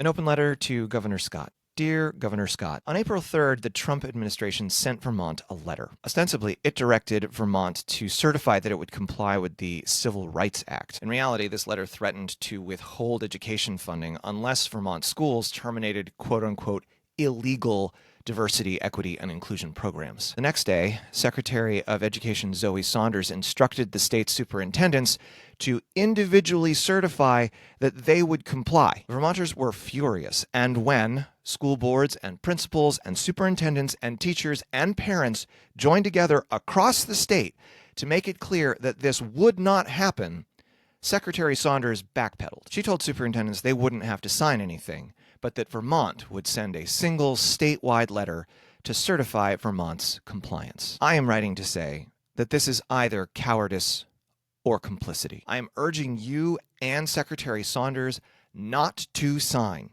An open letter to Governor Scott. Dear Governor Scott, on April 3rd, the Trump administration sent Vermont a letter. Ostensibly, it directed Vermont to certify that it would comply with the Civil Rights Act. In reality, this letter threatened to withhold education funding unless Vermont schools terminated quote-unquote illegal diversity, equity, and inclusion programs. The next day, Secretary of Education Zoie Saunders instructed the state superintendents to individually certify that they would comply. Vermonters were furious, and when school boards and principals and superintendents and teachers and parents joined together across the state to make it clear that this would not happen, Secretary Saunders backpedaled. She told superintendents they wouldn't have to sign anything, but that Vermont would send a single statewide letter to certify Vermont's compliance. I am writing to say that this is either cowardice or complicity. I am urging you and Secretary Saunders not to sign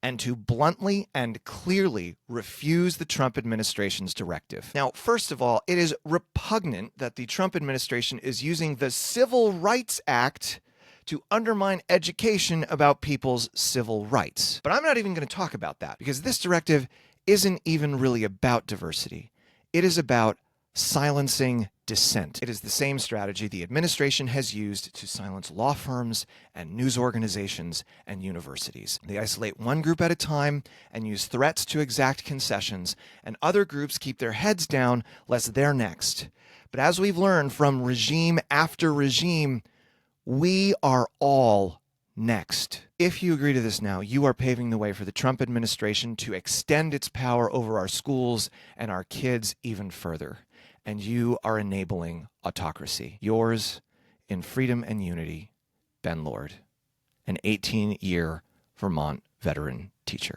and to bluntly and clearly refuse the Trump administration's directive. Now, first of all, it is repugnant that the Trump administration is using the Civil Rights Act to undermine education about people's civil rights. But I'm not even going to talk about that because this directive isn't even really about diversity. It is about silencing dissent. It is the same strategy the administration has used to silence law firms and news organizations and universities. They isolate one group at a time and use threats to exact concessions, and other groups keep their heads down lest they're next. But as we've learned from regime after regime, we are all next. If you agree to this now, you are paving the way for the Trump administration to extend its power over our schools and our kids even further. And you are enabling autocracy. Yours, in freedom and unity, Ben Lord, an 18-year Vermont veteran teacher.